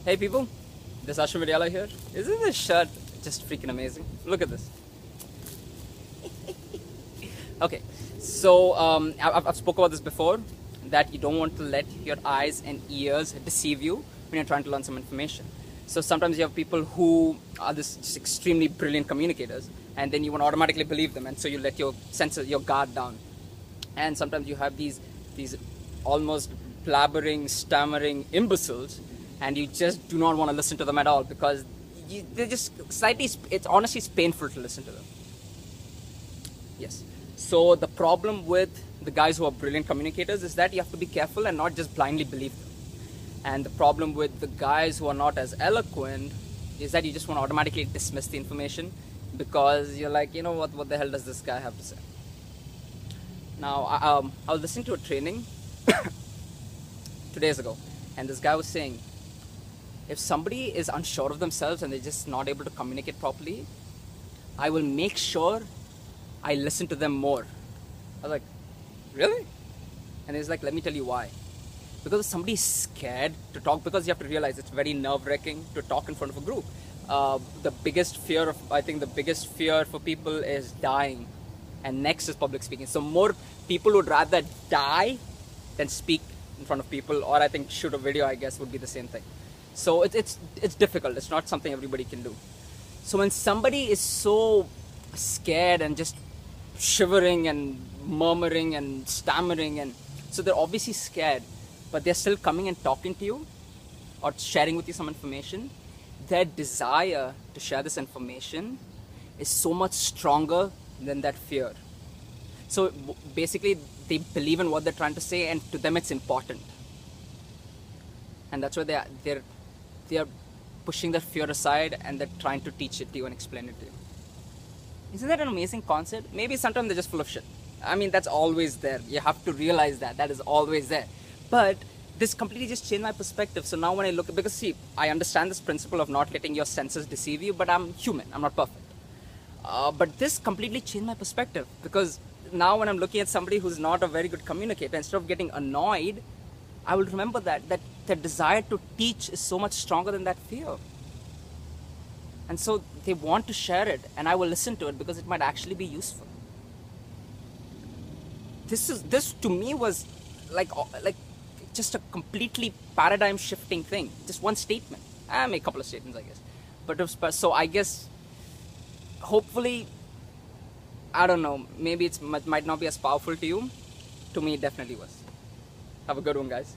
Hey people, this is Ashwin Vidyala here. Isn't this shirt just freaking amazing? Look at this. Okay, so I've spoken about this before, that you don't want to let your eyes and ears deceive you when you're trying to learn some information. So sometimes you have people who are this just extremely brilliant communicators, and then you want to automatically believe them, and so you let your senses, your guard down. And sometimes you have these almost blabbering, stammering imbeciles, and you just do not want to listen to them at all because they're just slightly. It's honestly painful to listen to them. Yes. So the problem with the guys who are brilliant communicators is that you have to be careful and not just blindly believe them. And the problem with the guys who are not as eloquent is that you just want to automatically dismiss the information because you're like, you know what the hell does this guy have to say? Now, I was listening to a training 2 days ago, and this guy was saying, if somebody is unsure of themselves and they're just not able to communicate properly, I will make sure I listen to them more. I was like, really? And he's like, let me tell you why. Because somebody's scared to talk, because you have to realize it's very nerve-wracking to talk in front of a group. The biggest fear for people is dying, and next is public speaking. So more people would rather die than speak in front of people, or I think shoot a video, I guess, would be the same thing. So it's difficult. It's not something everybody can do. So when somebody is so scared and just shivering and murmuring and stammering, and so they're obviously scared, but they're still coming and talking to you or sharing with you some information, their desire to share this information is so much stronger than that fear. So basically they believe in what they're trying to say, and to them it's important, and that's why they're pushing their fear aside, and they're trying to teach it to you and explain it to you. Isn't that an amazing concept? Maybe sometimes they're just full of shit. I mean, that's always there. You have to realize that is always there. But this completely just changed my perspective. So now when I look, because see, I understand this principle of not letting your senses deceive you, but I'm human, I'm not perfect. But this completely changed my perspective, because now when I'm looking at somebody who's not a very good communicator, instead of getting annoyed, I will remember that their desire to teach is so much stronger than that fear. And so they want to share it, and I will listen to it because it might actually be useful. This to me was like just a completely paradigm shifting thing. Just one statement. I made a couple of statements, I guess. But it was, so I guess, hopefully, I don't know, maybe it might not be as powerful to you. To me, it definitely was. Have a good one, guys.